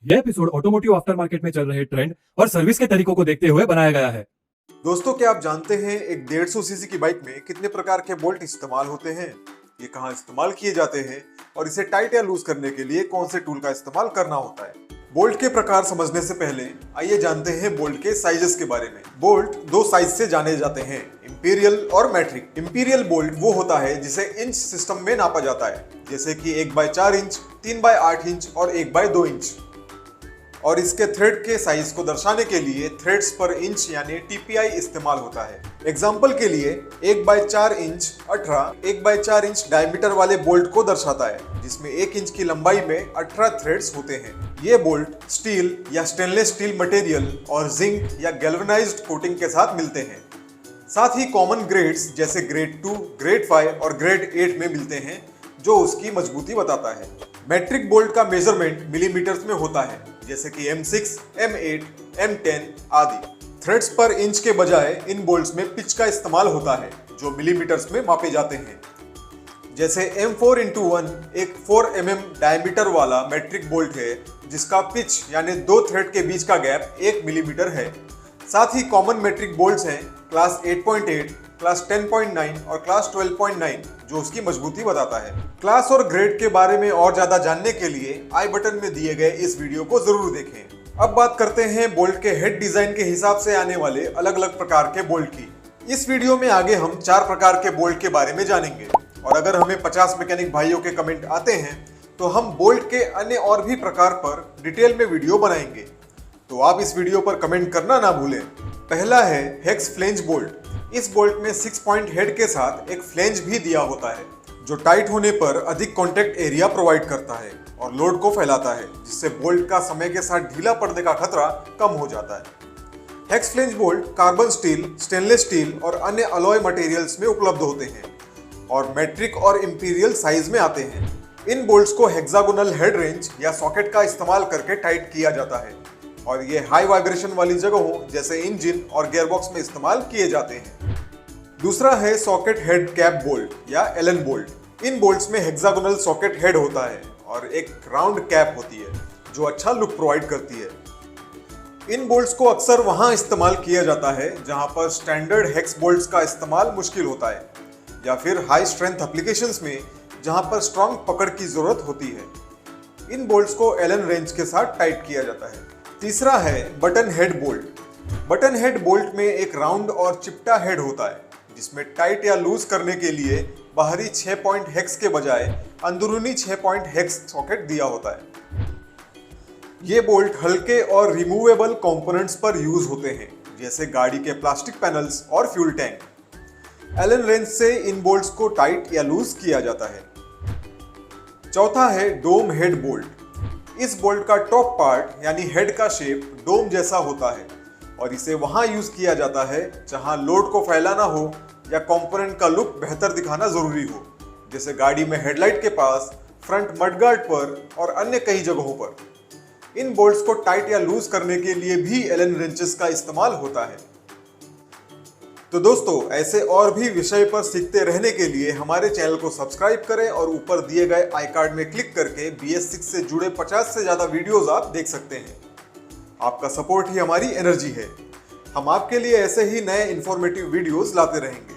यह episode automotive after market में चल रहे ट्रेंड और सर्विस के तरीकों को देखते हुए बनाया गया है। दोस्तों, क्या आप जानते हैं एक 150 सीसी की बाइक में कितने प्रकार के बोल्ट इस्तेमाल होते हैं, ये कहाँ इस्तेमाल किए जाते हैं और इसे टाइट या लूज करने के लिए कौन से टूल का इस्तेमाल करना होता है। बोल्ट के प्रकार समझने से पहले आइए जानते हैं बोल्ट के साइजेस के बारे में। बोल्ट दो साइज से जाने जाते हैं, इंपीरियल और मैट्रिक। इंपीरियल बोल्ट वो होता है जिसे इंच सिस्टम में नापा जाता है, जैसे कि 1/4 इंच, 3/8 इंच और 1/2 इंच। और इसके थ्रेड के साइज को दर्शाने के लिए थ्रेड्स पर इंच यानी टीपीआई इस्तेमाल होता है। एग्जाम्पल के लिए 1/4 इंच 18 1/4 इंच डायमीटर वाले बोल्ट को दर्शाता है, जिसमें 1 इंच की लंबाई में 18 थ्रेड्स होते हैं। ये बोल्ट स्टील या स्टेनलेस स्टील मटेरियल और जिंक या गैल्वेनाइज्ड कोटिंग के साथ मिलते हैं। साथ ही कॉमन ग्रेड्स जैसे ग्रेड 2, ग्रेड 5 और ग्रेड 8 में मिलते हैं, जो उसकी मजबूती बताता है। मैट्रिक बोल्ट का मेजरमेंट मिलीमीटर्स में होता है, जैसे कि M6, M8, M10 आदि। थ्रेड्स पर इंच के बजाय इन बोल्ट्स में पिच का इस्तेमाल होता है, जो मिलीमीटर्स में मापे जाते हैं। जैसे M4x1 एक 4 mm डायमीटर वाला मैट्रिक बोल्ट है, जिसका पिच यानी दो थ्रेड के बीच का गैप 1 मिलीमीटर है। साथ ही कॉमन मैट्रिक बोल्ट्स हैं क्लास 8.8, क्लास 10.9 और क्लास 12.9, जो उसकी मजबूती बताता है। क्लास और ग्रेड के बारे में और ज्यादा जानने के लिए आई बटन में दिए गए इस वीडियो को जरूर देखें। अब बात करते हैं बोल्ट के हेड डिजाइन के हिसाब से आने वाले अलग अलग प्रकार के बोल्ट की। इस वीडियो में आगे हम 4 प्रकार के बोल्ट के बारे में जानेंगे, और अगर हमें 50 मैकेनिक भाइयों के कमेंट आते हैं तो हम बोल्ट के अन्य और भी प्रकार पर डिटेल में वीडियो बनाएंगे, तो आप इस वीडियो पर कमेंट करना ना भूलें। पहला है हेक्स फ्लेंज बोल्ट। इस बोल्ट में 6 पॉइंट हेड के साथ एक फ्लेंज भी दिया होता है, जो टाइट होने पर अधिक कॉन्टैक्ट एरिया प्रोवाइड करता है और लोड को फैलाता है, जिससे बोल्ट का समय के साथ ढीला पड़ने का खतरा कम हो जाता है। Hex flange bolt carbon steel, stainless steel और अन्य अलॉय मटेरियल्स में उपलब्ध होते हैं और मैट्रिक और इंपीरियल साइज में आते हैं। इन बोल्ट्स को हेक्सागोनल हेड रेंज या सॉकेट का इस्तेमाल करके टाइट किया जाता है, और ये हाई वाइब्रेशन वाली जगहों जैसे इंजन और गियरबॉक्स में इस्तेमाल किए जाते हैं। दूसरा है सॉकेट हेड कैप बोल्ट या एलन बोल्ट। इन बोल्ट्स में हेक्सागोनल सॉकेट हेड होता है और एक राउंड कैप होती है, जो अच्छा लुक प्रोवाइड करती है। इन बोल्ट्स को अक्सर वहां इस्तेमाल किया जाता है जहां पर स्टैंडर्ड हेक्स बोल्ट्स का इस्तेमाल मुश्किल होता है, या फिर हाई स्ट्रेंथ एप्लीकेशंस में जहां पर स्ट्रॉन्ग पकड़ की जरूरत होती है। इन बोल्ट्स को एलन रेंज के साथ टाइट किया जाता है। तीसरा है button head bolt. Button head bolt में एक राउंड और चिपटा हेड होता है, जिसमें टाइट या लूज करने के लिए बाहरी 6 पॉइंट हेक्स के बजाय अंदरूनी 6 पॉइंट हेक्स सॉकेट दिया होता है। ये बोल्ट हल्के और रिमूवेबल कंपोनेंट्स पर यूज होते हैं, जैसे गाड़ी के प्लास्टिक पैनल्स और फ्यूल टैंक। एलन रेंज से इन बोल्ट्स को टाइट या लूज किया जाता है। चौथा है डोम हेड बोल्ट। इस बोल्ट का टॉप पार्ट यानी हेड का शेप डोम जैसा होता है, और इसे वहां यूज किया जाता है जहां लोड को फैलाना हो या कंपोनेंट का लुक बेहतर दिखाना जरूरी हो, जैसे गाड़ी में हेडलाइट के पास, फ्रंट मडगार्ड पर और अन्य कई जगहों पर। इन बोल्ट्स को टाइट या लूज करने के लिए भी एलन रेंचेस का इस्तेमाल होता है। तो दोस्तों, ऐसे और भी विषय पर सीखते रहने के लिए हमारे चैनल को सब्सक्राइब करें और ऊपर दिए गए आई कार्ड में क्लिक करके BS6 से जुड़े 50 से ज्यादा वीडियोस आप देख सकते हैं। आपका सपोर्ट ही हमारी एनर्जी है। हम आपके लिए ऐसे ही नए इंफॉर्मेटिव वीडियोस लाते रहेंगे।